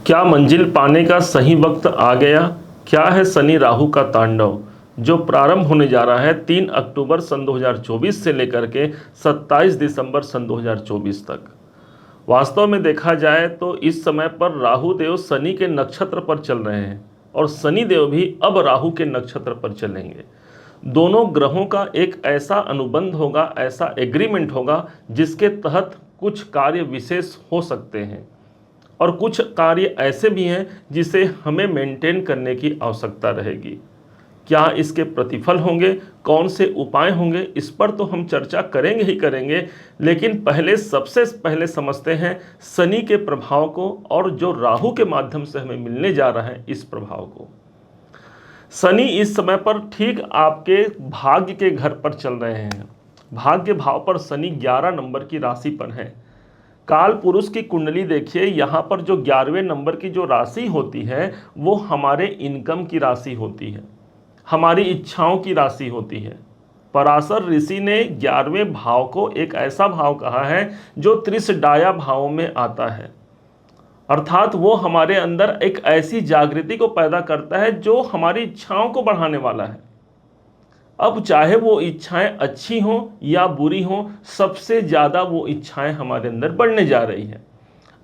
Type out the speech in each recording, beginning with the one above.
क्या मंजिल पाने का सही वक्त आ गया? क्या है शनि राहु का तांडव जो प्रारंभ होने जा रहा है 3 अक्टूबर सन 2024 से लेकर के 27 दिसंबर सन 2024 तक। वास्तव में देखा जाए तो इस समय पर राहु देव शनि के नक्षत्र पर चल रहे हैं और शनि देव भी अब राहु के नक्षत्र पर चलेंगे। दोनों ग्रहों का एक ऐसा अनुबंध होगा, ऐसा एग्रीमेंट होगा जिसके तहत कुछ कार्य विशेष हो सकते हैं और कुछ कार्य ऐसे भी हैं जिसे हमें मेंटेन करने की आवश्यकता रहेगी। क्या इसके प्रतिफल होंगे, कौन से उपाय होंगे, इस पर तो हम चर्चा करेंगे ही करेंगे। लेकिन सबसे पहले समझते हैं शनि के प्रभाव को और जो राहु के माध्यम से हमें मिलने जा रहा है इस प्रभाव को। शनि इस समय पर ठीक आपके भाग्य के घर पर चल रहे हैं। भाग्य भाव पर शनि 11 नंबर की राशि पर है। काल पुरुष की कुंडली देखिए, यहाँ पर जो 11वें नंबर की जो राशि होती है वो हमारे इनकम की राशि होती है, हमारी इच्छाओं की राशि होती है। पराशर ऋषि ने 11वें भाव को एक ऐसा भाव कहा है जो त्रिशडाया भावों में आता है, अर्थात वो हमारे अंदर एक ऐसी जागृति को पैदा करता है जो हमारी इच्छाओं को बढ़ाने वाला है। अब चाहे वो इच्छाएं अच्छी हों या बुरी हों, सबसे ज़्यादा वो इच्छाएं हमारे अंदर बढ़ने जा रही हैं।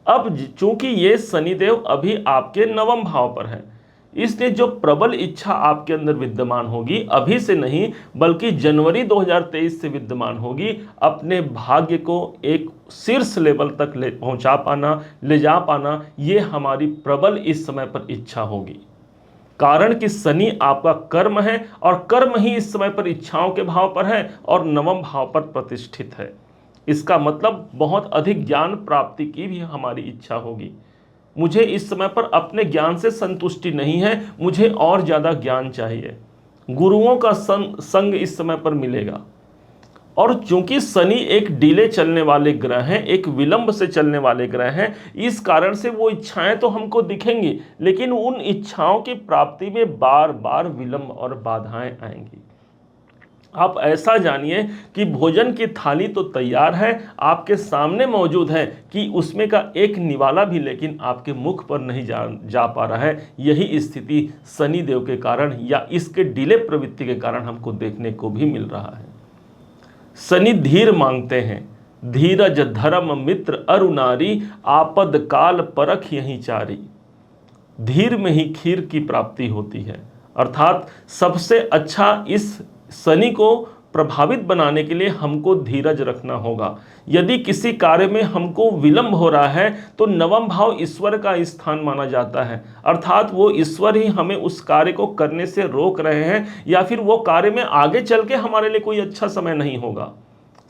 अब चूंकि ये शनिदेव अभी आपके 9वें भाव पर है, इसलिए जो प्रबल इच्छा आपके अंदर विद्यमान होगी अभी से नहीं बल्कि जनवरी 2023 से विद्यमान होगी, अपने भाग्य को एक शीर्ष लेवल तक पहुंचा पाना, ले जा पाना, ये हमारी प्रबल इस समय पर इच्छा होगी। कारण कि शनि आपका कर्म है और कर्म ही इस समय पर इच्छाओं के भाव पर है और 9वें भाव पर प्रतिष्ठित है। इसका मतलब बहुत अधिक ज्ञान प्राप्ति की भी हमारी इच्छा होगी। मुझे इस समय पर अपने ज्ञान से संतुष्टि नहीं है, मुझे और ज़्यादा ज्ञान चाहिए। गुरुओं का संग इस समय पर मिलेगा। और चूंकि शनि एक डिले चलने वाले ग्रह हैं, एक विलंब से चलने वाले ग्रह हैं, इस कारण से वो इच्छाएं तो हमको दिखेंगी लेकिन उन इच्छाओं की प्राप्ति में बार बार विलंब और बाधाएं आएंगी। आप ऐसा जानिए कि भोजन की थाली तो तैयार है, आपके सामने मौजूद है कि उसमें का एक निवाला भी लेकिन आपके मुख पर नहीं जा पा रहा है। यही स्थिति शनि देव के कारण या इसके डिले प्रवृत्ति के कारण हमको देखने को भी मिल रहा है। शनि धीर मांगते हैं, धीरज धर्म मित्र अरु नारी, आपद काल परख यही चारी। धीर में ही खीर की प्राप्ति होती है, अर्थात सबसे अच्छा इस शनि को प्रभावित बनाने के लिए हमको धीरज रखना होगा। यदि किसी कार्य में हमको विलंब हो रहा है तो 9वां भाव ईश्वर का स्थान माना जाता है, अर्थात वो ईश्वर ही हमें उस कार्य को करने से रोक रहे हैं या फिर वो कार्य में आगे चल के हमारे लिए कोई अच्छा समय नहीं होगा।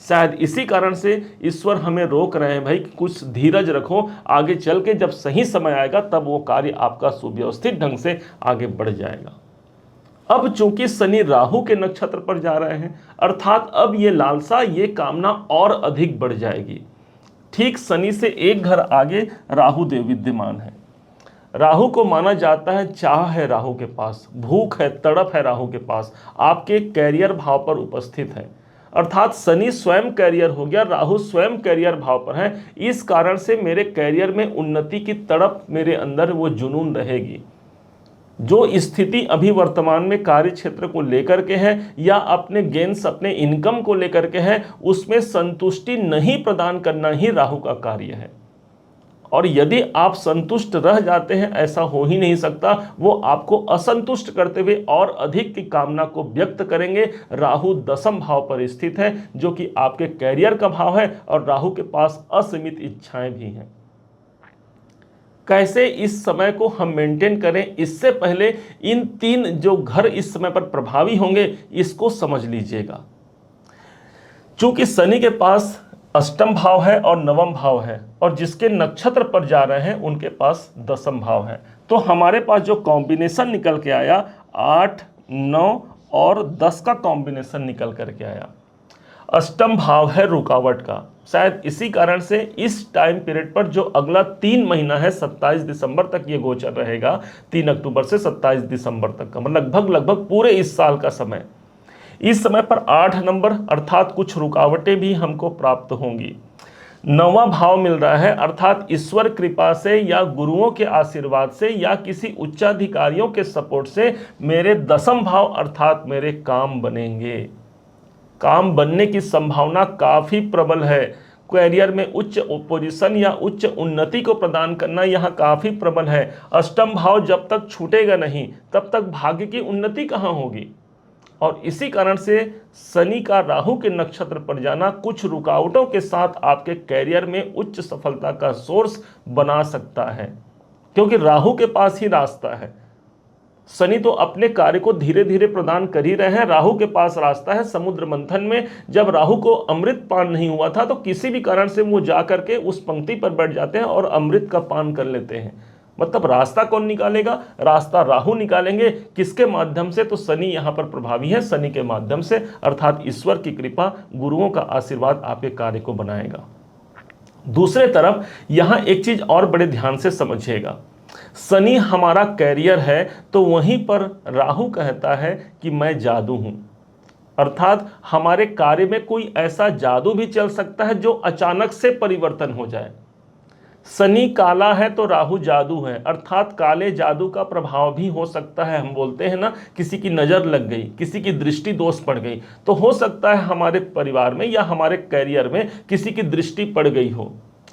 शायद इसी कारण से ईश्वर हमें रोक रहे हैं, भाई कुछ धीरज रखो, आगे चल के जब सही समय आएगा तब वो कार्य आपका सुव्यवस्थित ढंग से आगे बढ़ जाएगा। अब चूंकि शनि राहु के नक्षत्र पर जा रहे हैं, अर्थात अब ये लालसा, ये कामना और अधिक बढ़ जाएगी। ठीक शनि से एक घर आगे राहु देव विद्यमान है। राहु को माना जाता है चाह है राहु के पास, भूख है, तड़प है राहु के पास, आपके कैरियर भाव पर उपस्थित है। अर्थात शनि स्वयं कैरियर हो गया, राहु स्वयं कैरियर भाव पर है। इस कारण से मेरे कैरियर में उन्नति की तड़प मेरे अंदर वो जुनून रहेगी। जो स्थिति अभी वर्तमान में कार्य क्षेत्र को लेकर के है या अपने गेन्स, अपने इनकम को लेकर के है, उसमें संतुष्टि नहीं प्रदान करना ही राहु का कार्य है। और यदि आप संतुष्ट रह जाते हैं, ऐसा हो ही नहीं सकता, वो आपको असंतुष्ट करते हुए और अधिक की कामना को व्यक्त करेंगे। राहु 10वें भाव पर स्थित है जो कि आपके कैरियर का भाव है और राहु के पास असीमित इच्छाएं भी हैं। कैसे इस समय को हम मेंटेन करें, इससे पहले इन 3 जो घर इस समय पर प्रभावी होंगे इसको समझ लीजिएगा। चूंकि शनि के पास 8वां भाव है और 9वां भाव है और जिसके नक्षत्र पर जा रहे हैं उनके पास 10वां भाव है, तो हमारे पास जो कॉम्बिनेशन निकल के आया 8, 9 और 10 का कॉम्बिनेशन निकल करके आया। 8वां भाव है रुकावट का। शायद इसी कारण से इस टाइम पीरियड पर जो अगला 3 महीना है 27 दिसंबर तक ये गोचर रहेगा, 3 अक्टूबर से 27 दिसंबर तक का, मतलब लगभग पूरे इस साल का समय। इस समय पर 8 नंबर अर्थात कुछ रुकावटें भी हमको प्राप्त होंगी। 9वां भाव मिल रहा है, अर्थात ईश्वर कृपा से या गुरुओं के आशीर्वाद से या किसी उच्चाधिकारियों के सपोर्ट से मेरे 10वां भाव अर्थात मेरे काम बनेंगे। काम बनने की संभावना काफी प्रबल है। करियर में उच्च पोजीशन या उच्च उन्नति को प्रदान करना यहां काफी प्रबल है। अष्टम भाव जब तक छूटेगा नहीं तब तक भाग्य की उन्नति कहां होगी। और इसी कारण से शनि का राहु के नक्षत्र पर जाना कुछ रुकावटों के साथ आपके कैरियर में उच्च सफलता का सोर्स बना सकता है, क्योंकि राहु के पास ही रास्ता है। शनि तो अपने कार्य को धीरे धीरे प्रदान कर ही रहे हैं, राहु के पास रास्ता है। समुद्र मंथन में जब राहु को अमृत पान नहीं हुआ था तो किसी भी कारण से वो जा करके उस पंक्ति पर बैठ जाते हैं और अमृत का पान कर लेते हैं। मतलब रास्ता कौन निकालेगा? रास्ता राहु निकालेंगे। किसके माध्यम से? तो शनि यहां पर प्रभावी है, शनि के माध्यम से, अर्थात ईश्वर की कृपा, गुरुओं का आशीर्वाद आपके कार्य को बनाएगा। दूसरे तरफ यहां एक चीज और बड़े ध्यान से समझिएगा, शनि हमारा कैरियर है तो वहीं पर राहु कहता है कि मैं जादू हूं, अर्थात हमारे कार्य में कोई ऐसा जादू भी चल सकता है जो अचानक से परिवर्तन हो जाए। शनि काला है तो राहु जादू है, अर्थात काले जादू का प्रभाव भी हो सकता है। हम बोलते हैं ना, किसी की नज़र लग गई, किसी की दृष्टि दोष पड़ गई, तो हो सकता है हमारे परिवार में या हमारे कैरियर में किसी की दृष्टि पड़ गई हो,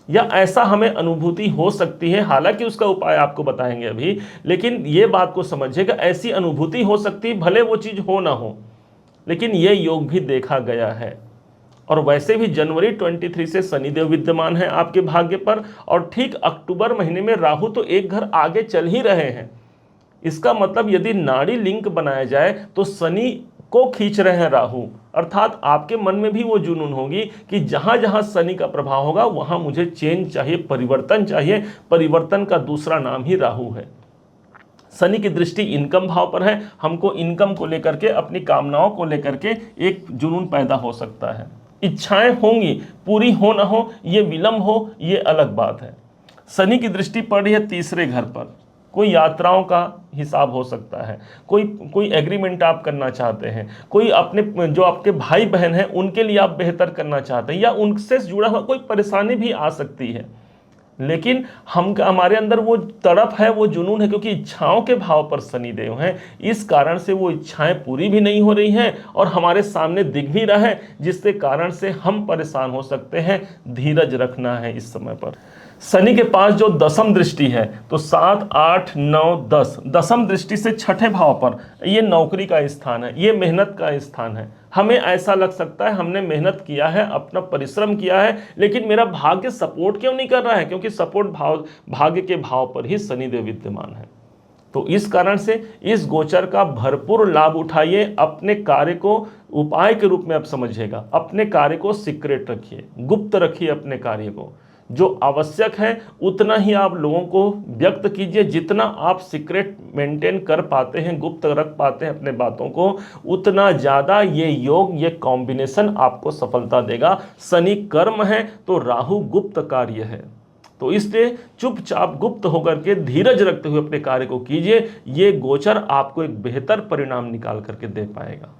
या ऐसा हमें अनुभूति हो सकती है। हालांकि उसका उपाय आपको बताएंगे अभी, लेकिन ये बात को समझिएगा, ऐसी अनुभूति हो सकती है, भले वो चीज़ हो ना हो, लेकिन ये योग भी देखा गया है। और वैसे भी जनवरी 23 से शनिदेव विद्यमान है आपके भाग्य पर, और ठीक अक्टूबर महीने में राहु तो एक घर आगे चल ही रहे हैं। इसका मतलब यदि नाड़ी लिंक बनाया जाए तो शनि को खींच रहे हैं राहु, अर्थात आपके मन में भी वो जुनून होगी कि जहां जहां शनि का प्रभाव होगा वहां मुझे चेंज चाहिए, परिवर्तन चाहिए। परिवर्तन का दूसरा नाम ही राहु है। शनि की दृष्टि इनकम भाव पर है, हमको इनकम को लेकर के, अपनी कामनाओं को लेकर के एक जुनून पैदा हो सकता है। इच्छाएं होंगी, पूरी हो ना हो, ये विलंब हो, ये अलग बात है। शनि की दृष्टि पड़ रही है तीसरे घर पर, कोई यात्राओं का हिसाब हो सकता है, कोई एग्रीमेंट आप करना चाहते हैं, कोई अपने जो आपके भाई बहन हैं उनके लिए आप बेहतर करना चाहते हैं, या उनसे जुड़ा हुआ कोई परेशानी भी आ सकती है। लेकिन हमारे अंदर वो तड़प है, वो जुनून है, क्योंकि इच्छाओं के भाव पर शनिदेव हैं, इस कारण से वो इच्छाएं पूरी भी नहीं हो रही हैं और हमारे सामने दिख भी रहा है, जिसके कारण से हम परेशान हो सकते हैं। धीरज रखना है इस समय पर। शनि के पास जो दसम दृष्टि है तो 7, 8, 9, 10, दसम दृष्टि से छठे भाव पर, ये नौकरी का स्थान है, ये मेहनत का स्थान है। हमें ऐसा लग सकता है हमने मेहनत किया है, अपना परिश्रम किया है, लेकिन मेरा भाग्य सपोर्ट क्यों नहीं कर रहा है? क्योंकि सपोर्ट भाव, भाग्य के भाव पर ही शनिदेव विद्यमान है। तो इस कारण से इस गोचर का भरपूर लाभ उठाइए। अपने कार्य को उपाय के रूप में आप समझिएगा, अपने कार्य को सीक्रेट रखिए, गुप्त रखिए अपने कार्य को। जो आवश्यक है उतना ही आप लोगों को व्यक्त कीजिए, जितना आप सीक्रेट मेंटेन कर पाते हैं, गुप्त रख पाते हैं अपने बातों को, उतना ज़्यादा ये योग, ये कॉम्बिनेशन आपको सफलता देगा। शनि कर्म है तो राहु गुप्त कार्य है, तो इसलिए चुपचाप गुप्त होकर के धीरज रखते हुए अपने कार्य को कीजिए। ये गोचर आपको एक बेहतर परिणाम निकाल करके दे पाएगा।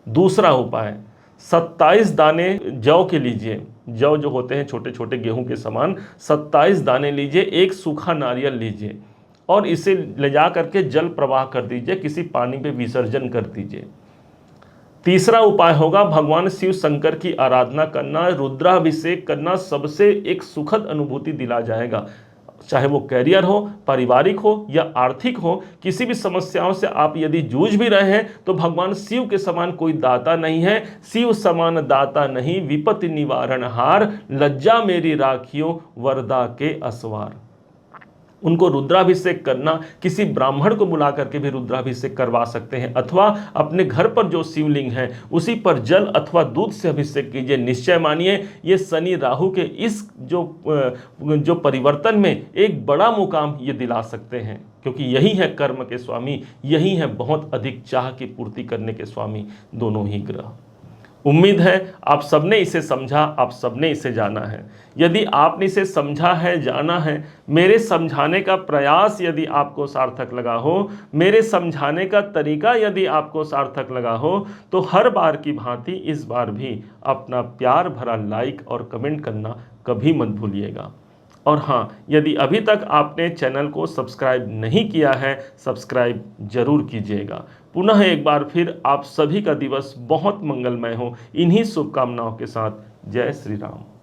दूसरा उपाय, 27 दाने जौ के लीजिए। जौ जो होते हैं छोटे छोटे गेहूं के समान, 27 दाने लीजिए, एक सूखा नारियल लीजिए और इसे ले जा करके जल प्रवाह कर दीजिए, किसी पानी पे विसर्जन कर दीजिए। तीसरा उपाय होगा भगवान शिव शंकर की आराधना करना, रुद्राभिषेक करना, सबसे एक सुखद अनुभूति दिला जाएगा। चाहे वो कैरियर हो, पारिवारिक हो या आर्थिक हो, किसी भी समस्याओं से आप यदि जूझ भी रहे हैं तो भगवान शिव के समान कोई दाता नहीं है। शिव समान दाता नहीं, विपत्ति निवारण हार, लज्जा मेरी राखियो वरदा के असवार। उनको रुद्राभिषेक करना, किसी ब्राह्मण को बुला करके भी रुद्राभिषेक करवा सकते हैं, अथवा अपने घर पर जो शिवलिंग है उसी पर जल अथवा दूध से अभिषेक कीजिए। निश्चय मानिए ये शनि राहु के इस जो परिवर्तन में एक बड़ा मुकाम ये दिला सकते हैं, क्योंकि यही है कर्म के स्वामी, यही है बहुत अधिक चाह की पूर्ति करने के स्वामी, दोनों ही ग्रह। उम्मीद है आप सबने इसे समझा, आप सबने इसे जाना है। यदि आपने इसे समझा है, जाना है, मेरे समझाने का प्रयास यदि आपको सार्थक लगा हो, मेरे समझाने का तरीका यदि आपको सार्थक लगा हो, तो हर बार की भांति इस बार भी अपना प्यार भरा लाइक और कमेंट करना कभी मत भूलिएगा। और हाँ, यदि अभी तक आपने चैनल को सब्सक्राइब नहीं किया है, सब्सक्राइब जरूर कीजिएगा। पुनः एक बार फिर आप सभी का दिवस बहुत मंगलमय हो, इन्हीं शुभकामनाओं के साथ। जय श्री राम।